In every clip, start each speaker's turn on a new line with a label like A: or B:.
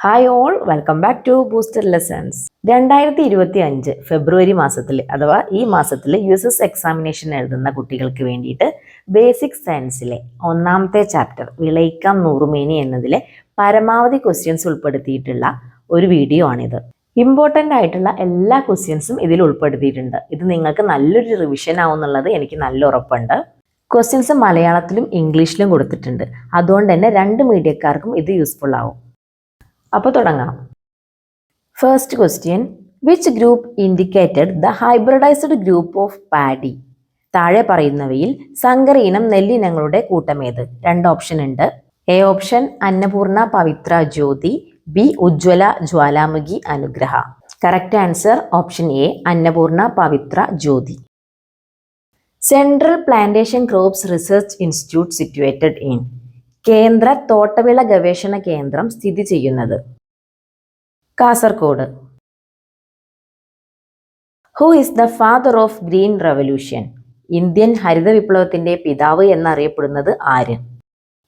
A: Hi all, welcome back to booster lessons. 2025 ഫെബ്രുവരി മാസത്തിൽ അഥവാ ഈ മാസത്തിൽ USS എക്സാമിനേഷൻ എഴുതുന്ന കുട്ടികൾക്ക് വേണ്ടിയിട്ട് ബേസിക് സയൻസിലെ ഒന്നാമത്തെ ചാപ്റ്റർ വിളയിക്കാം നൂറുമേനി എന്നതിലെ പരമാവധി ക്വസ്റ്റ്യൻസ് ഉൾപ്പെടുത്തിയിട്ടുള്ള ഒരു വീഡിയോ ആണിത്. ഇമ്പോർട്ടൻ്റ് ആയിട്ടുള്ള എല്ലാ ക്വസ്റ്റ്യൻസും ഇതിൽ ഉൾപ്പെടുത്തിയിട്ടുണ്ട്. ഇത് നിങ്ങൾക്ക് നല്ലൊരു റിവിഷൻ ആവുമെന്നുള്ളത് എനിക്ക് നല്ല ഉറപ്പുണ്ട്. ക്വസ്റ്റ്യൻസ് മലയാളത്തിലും ഇംഗ്ലീഷിലും കൊടുത്തിട്ടുണ്ട്. അതുകൊണ്ട് തന്നെ രണ്ട് മീഡിയക്കാർക്കും ഇത് യൂസ്ഫുൾ ആവും. അപ്പോൾ തുടങ്ങാം. First question, which group indicated the hybridised group of paddy? താഴെ പറയുന്നവയിൽ സങ്കര ഇനം നെല്ലിനങ്ങളുടെ കൂട്ടമേത്? രണ്ട് ഓപ്ഷൻ ഉണ്ട്. A option Annapurna Pavithra Jyothi, B Ujjwala Jwalamukhi Anugraha. Correct answer option A Annapurna Pavithra Jyothi. Central plantation crops research institute situated in? കേന്ദ്ര തോട്ടവിള ഗവേഷണ കേന്ദ്രം സ്ഥിതി ചെയ്യുന്നത് Kasaragod. Who is the father of green revolution? Indian ഹരിത വിപ്ലവത്തിന്റെ പിതാവ് എന്നറിയപ്പെടുന്നത് ആര്?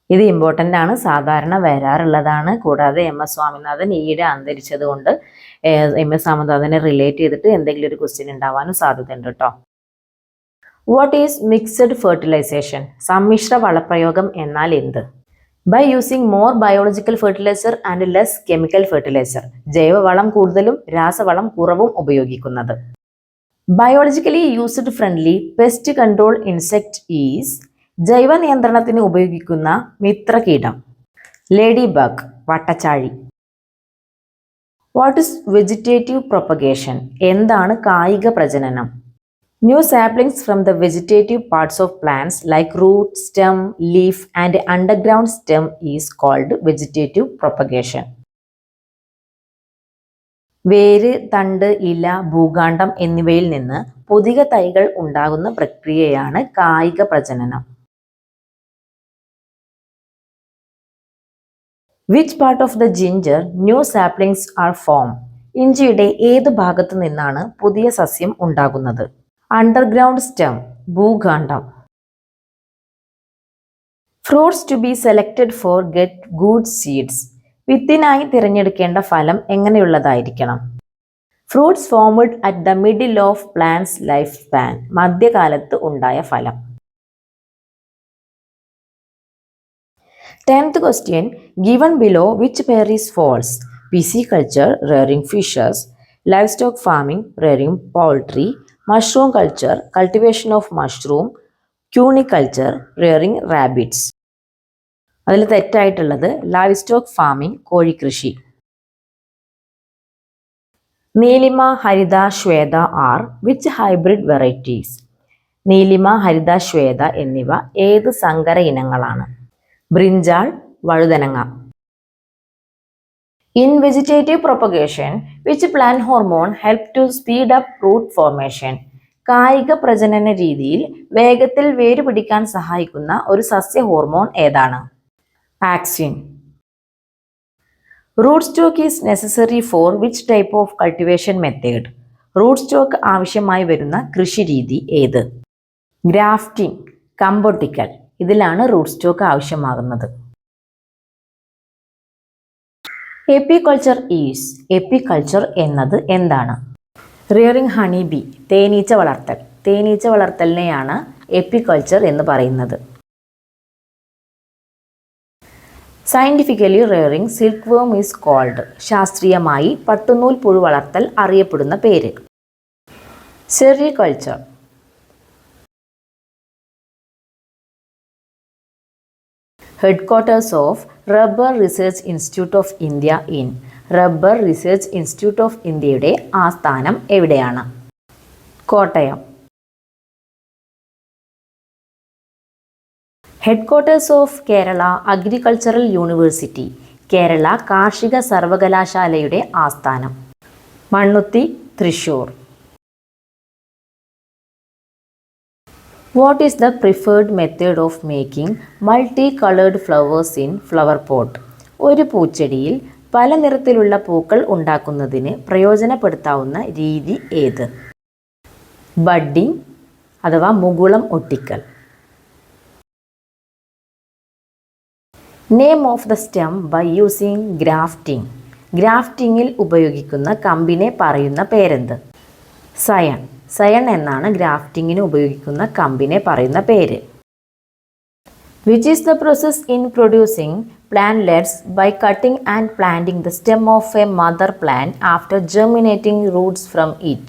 A: ഇത് ഇമ്പോർട്ടൻ്റ് ആണ്, സാധാരണ വരാറുള്ളതാണ്. കൂടാതെ MS സ്വാമിനാഥൻ ഈയിടെ അന്തരിച്ചത് കൊണ്ട് MS സ്വാമിനാഥനെ റിലേറ്റ് ചെയ്തിട്ട് എന്തെങ്കിലും ഒരു ക്വസ്റ്റ്യൻ ഉണ്ടാവാനും സാധ്യതയുണ്ട് കേട്ടോ. What is mixed fertilisation? സമ്മിശ്ര വളപ്രയോഗം എന്നാൽ എന്ത്? By using more biological fertiliser and less chemical fertiliser. ജൈവവളം കൂടുതലും രാസവളം കുറവും ഉപയോഗിക്കുന്നത്. Biologically used friendly pest control insect is? ജൈവ നിയന്ത്രണത്തിന് ഉപയോഗിക്കുന്ന മിത്രകീടം ലേഡി ബഗ്, വട്ടച്ചാഴി. What is vegetative propagation? എന്താണ് കായിക പ്രജനനം? New saplings from the vegetative parts of plants like root, stem, leaf and underground stem is called vegetative propagation. വേര്, തണ്ട്, ഇല, ഭൂഖണ്ഡം എന്നിവയിൽ നിന്ന് പുതിയ തൈകൾ ഉണ്ടാകുന്ന പ്രക്രിയയാണ് കായിക പ്രജനനം. Which part of the ginger new saplings are formed? ഇഞ്ചിയുടെ ഏത് ഭാഗത്തു നിന്നാണ് പുതിയ സസ്യം ഉണ്ടാകുന്നത്? അണ്ടർഗ്രൗണ്ട് സ്റ്റെം, ഭൂഖണ്ഡം. Fruits to be selected for get good seeds. വിത്തിനായി തിരഞ്ഞെടുക്കേണ്ട ഫലം എങ്ങനെയുള്ളതായിരിക്കണം? Fruits formed at the middle of plants life span. മധ്യകാലത്ത് ഉണ്ടായ ഫലം. 10th question, given below which pair is false? Pisciculture, rearing fishes, livestock farming, rearing poultry, mushroom culture, cultivation of mushroom, cuniculture, rearing rabbits. അതിൽ തെറ്റായിട്ടുള്ളത് livestock farming, കോഴിക്കൃഷി. Neelima, Haritha, Swetha are which hybrid varieties? Neelima, Haritha, Swetha എന്നിവ ഏത് സങ്കര ഇനങ്ങളാണ്? ബ്രിഞ്ചാൾ, വഴുതനങ്ങ. In vegetative propagation, which plant hormone help to speed up root formation? കായിക പ്രജനന രീതിയിൽ വേഗത്തിൽ വേര് പിടിക്കാൻ സഹായിക്കുന്ന ഒരു സസ്യ ഹോർമോൺ ഏതാണ്? Auxin. Root stock is necessary for which type of cultivation method? Root stock ആവശ്യമായി വരുന്ന കൃഷി രീതി ഏത്? ഗ്രാഫ്റ്റിംഗ്, കമ്പോട്ടിക്കൽ. ഇതിലാണ് റൂട്ട് സ്റ്റോക്ക് ആവശ്യമാകുന്നത്. Apiculture is? എപ്പികൾച്ചർ എന്നത് എന്താണ്? റിയറിംഗ് ഹണി ബി, തേനീച്ച വളർത്തൽ. തേനീച്ച വളർത്തലിനെയാണ് എപ്പികൾച്ചർ എന്ന് പറയുന്നത്. സയന്റിഫിക്കലി റിയറിംഗ് സിൽക്ക് വേം ഈസ് കോൾഡ്? ശാസ്ത്രീയമായി പട്ടുനൂൽ പുഴു വളർത്തൽ അറിയപ്പെടുന്ന പേര്? Sericulture. Headquarters of Rubber Research Institute of India in? Rubber research institute of ഇന്ത്യയുടെ ആസ്ഥാനം എവിടെയാണ്? Kottayam. Headquarters of Kerala agricultural university. Kerala കാർഷിക സർവകലാശാലയുടെ ആസ്ഥാനം Mannuthy, Thrissur. What is the preferred method of making multicolored flowers in flower pot? ഒരു പൂച്ചെടിയിൽ പല നിറത്തിലുള്ള പൂക്കൾ ഉണ്ടാക്കുന്നതിന് പ്രയോജനപ്പെടുത്താവുന്ന രീതി ഏത്? ബഡ്ഡിംഗ് അഥവാ മുകുളം ഒട്ടിക്കൽ. Name of the stem by using grafting. ഗ്രാഫ്റ്റിങ്ങിൽ ഉപയോഗിക്കുന്ന കമ്പിനെ പറയുന്ന പേരെന്ത്? സയൺ. സയൺ എന്നാണ് ഗ്രാഫ്റ്റിങ്ങിന് ഉപയോഗിക്കുന്ന കമ്പിനെ പറയുന്ന പേര്. Which is the process in producing plantlets by cutting and planting the stem of a mother plant after germinating roots from it?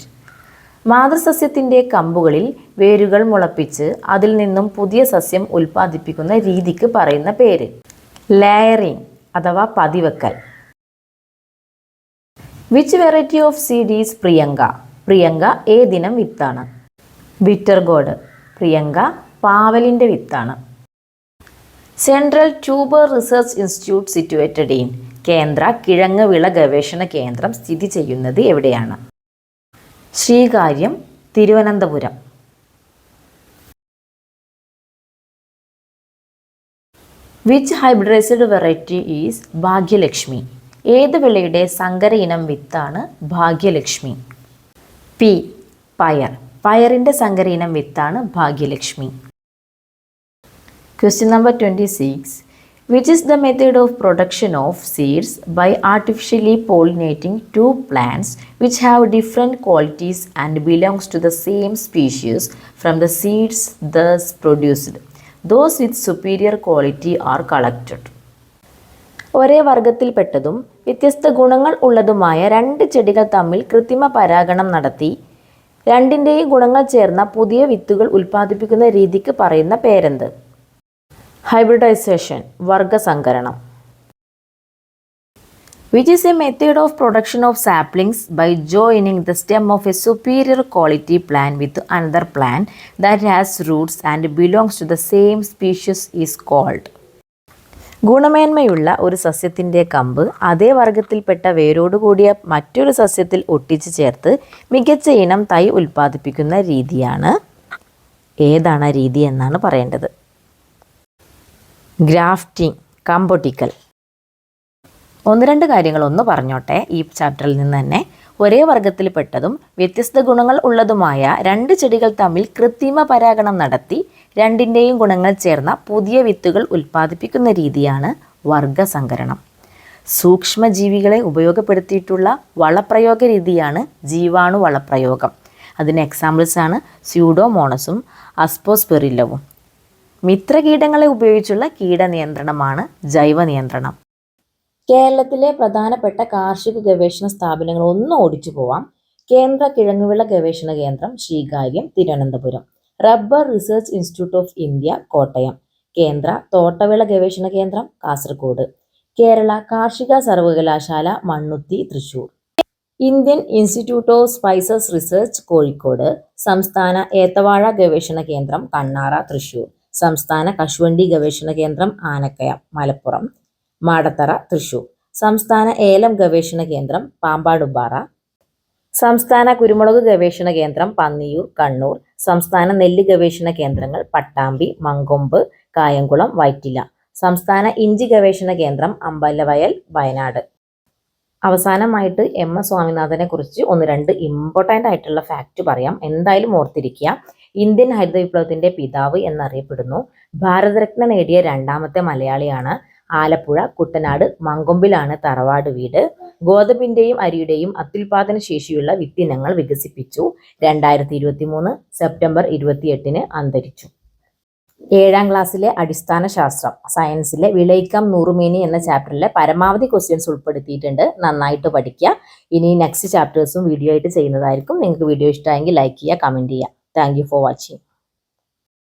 A: മാതൃസസ്യത്തിൻ്റെ കമ്പുകളിൽ വേരുകൾ മുളപ്പിച്ച് അതിൽ നിന്നും പുതിയ സസ്യം ഉൽപ്പാദിപ്പിക്കുന്ന രീതിക്ക് പറയുന്ന പേര് ലെയറിംഗ് അഥവാ പതിവെക്കൽ. Which variety of seed is Priyanka? Priyanka ഏതിനം വിത്താണ്? Bitter gourd. പ്രിയങ്ക പാവലിൻ്റെ വിത്താണ്. Central tuber research institute situated in. കേന്ദ്ര കിഴങ്ങ് വിള ഗവേഷണ കേന്ദ്രം സ്ഥിതി ചെയ്യുന്നത് എവിടെയാണ്? Sreekaryam, Thiruvananthapuram. Which hybridised variety is Bhagyalakshmi? ഏത് വിളയുടെ സങ്കര ഇനം വിത്താണ് ഭാഗ്യലക്ഷ്മി? പി. പയർ. പയറിൻ്റെ സങ്കര ഇനം വിത്താണ് Bhagyalakshmi. Question number 26. Which is the method of production of seeds by artificially pollinating two plants which have different qualities and belongs to the same species from the seeds thus produced? Those with superior quality are collected. ഒരേ വർഗത്തിൽപ്പെട്ടതും വ്യത്യസ്ത ഗുണങ്ങൾ ഉള്ളതുമായ രണ്ട് ചെടികൾ തമ്മിൽ കൃത്രിമ പരാഗണം നടത്തി രണ്ടിൻ്റെയും ഗുണങ്ങൾ ചേർന്ന പുതിയ വിത്തുകൾ ഉൽപ്പാദിപ്പിക്കുന്ന രീതിക്ക് പറയുന്ന പേരെന്ത്? Hybridisation, വർഗസങ്കരണം. Which is a method of production of saplings by joining the stem of a superior quality plant with another plant that has roots and belongs to the same species is called. ഗുണമേന്മയുള്ള ഒരു സസ്യത്തിൻ്റെ കമ്പ് അതേ വർഗത്തിൽപ്പെട്ട വേരോടുകൂടിയ മറ്റൊരു സസ്യത്തിൽ ഒട്ടിച്ചു ചേർത്ത് മികച്ച ഇനം തൈ ഉൽപ്പാദിപ്പിക്കുന്ന രീതിയാണ്. ഏതാണ് രീതി എന്നാണ് പറയേണ്ടത്? ഗ്രാഫ്റ്റിംഗ്, കമ്പൊട്ടിക്കൽ. ഒന്ന് രണ്ട് കാര്യങ്ങളൊന്ന് പറഞ്ഞോട്ടെ ഈ ചാപ്റ്ററിൽ നിന്ന് തന്നെ. ഒരേ വർഗത്തിൽപ്പെട്ടതും വ്യത്യസ്ത ഗുണങ്ങൾ ഉള്ളതുമായ രണ്ട് ചെടികൾ തമ്മിൽ കൃത്രിമ പരാഗണം നടത്തി രണ്ടിൻ്റെയും ഗുണങ്ങൾ ചേർന്ന പുതിയ വിത്തുകൾ ഉൽപ്പാദിപ്പിക്കുന്ന രീതിയാണ് വർഗസങ്കരണം. സൂക്ഷ്മജീവികളെ ഉപയോഗപ്പെടുത്തിയിട്ടുള്ള വളപ്രയോഗ രീതിയാണ് ജീവാണു വളപ്രയോഗം. അതിന് എക്സാമ്പിൾസാണ് സ്യൂഡോമോണസും അസ്പോസ്പെറില്ലവും. മിത്രകീടങ്ങളെ ഉപയോഗിച്ചുള്ള കീടനിയന്ത്രണമാണ് ജൈവ നിയന്ത്രണം. കേരളത്തിലെ പ്രധാനപ്പെട്ട കാർഷിക ഗവേഷണ സ്ഥാപനങ്ങൾ ഒന്ന് ഓടിച്ചു പോവാം. കേന്ദ്ര കിഴങ്ങുവിള ഗവേഷണ കേന്ദ്രം Sreekaryam, Thiruvananthapuram. Rubber research institute of India, Kottayam. കേന്ദ്ര തോട്ടവിള ഗവേഷണ കേന്ദ്രം കാസർഗോഡ്. കേരള കാർഷിക സർവകലാശാല Mannuthy, Thrissur. Indian institute of spices research, Kozhikode. സംസ്ഥാന ഏത്തവാഴ ഗവേഷണ കേന്ദ്രം കണ്ണാറ, തൃശൂർ. സംസ്ഥാന കശുവണ്ടി ഗവേഷണ കേന്ദ്രം ആനക്കയ, മലപ്പുറം. മാടത്തറ, തൃശൂർ. സംസ്ഥാന ഏലം ഗവേഷണ കേന്ദ്രം പാമ്പാടുംപാറ. സംസ്ഥാന കുരുമുളക് ഗവേഷണ കേന്ദ്രം പന്നിയൂർ, കണ്ണൂർ. സംസ്ഥാന നെല്ല് ഗവേഷണ കേന്ദ്രങ്ങൾ പട്ടാമ്പി, മങ്കൊമ്പ്, കായംകുളം, വൈറ്റില. സംസ്ഥാന ഇഞ്ചി ഗവേഷണ കേന്ദ്രം അമ്പലവയൽ, വയനാട്. അവസാനമായിട്ട് എം.എസ്. സ്വാമിനാഥനെ കുറിച്ച് ഒന്ന് രണ്ട് ഇമ്പോർട്ടൻ്റ് ആയിട്ടുള്ള ഫാക്റ്റ് പറയാം. എന്തായാലും ഓർത്തിരിക്കുക. ഇന്ത്യൻ ഹരിത വിപ്ലവത്തിൻ്റെ പിതാവ് എന്നറിയപ്പെടുന്നു. ഭാരതരത്ന നേടിയ രണ്ടാമത്തെ മലയാളിയാണ്. ആലപ്പുഴ, കുട്ടനാട്, മങ്കൊമ്പിലാണ് തറവാട് വീട്. ഗോതമ്പിൻ്റെയും അരിയുടെയും അത്യുൽപാദന ശേഷിയുള്ള വിത്തിനങ്ങൾ വികസിപ്പിച്ചു. 2023 സെപ്റ്റംബർ 28 അന്തരിച്ചു. 7ാം ക്ലാസ്സിലെ അടിസ്ഥാന ശാസ്ത്രം സയൻസിലെ വിളയിക്കാം നൂറുമേനി എന്ന ചാപ്റ്ററിലെ പരമാവധി ക്വസ്റ്റ്യൻസ് ഉൾപ്പെടുത്തിയിട്ടുണ്ട്. നന്നായിട്ട് പഠിക്കുക. ഇനി നെക്സ്റ്റ് ചാപ്റ്റേഴ്സും വീഡിയോ ആയിട്ട് ചെയ്യുന്നതായിരിക്കും. നിങ്ങൾക്ക് വീഡിയോ ഇഷ്ടമായെങ്കിൽ ലൈക്ക് ചെയ്യുക, കമൻറ്റ് ചെയ്യുക. Thank you for watching.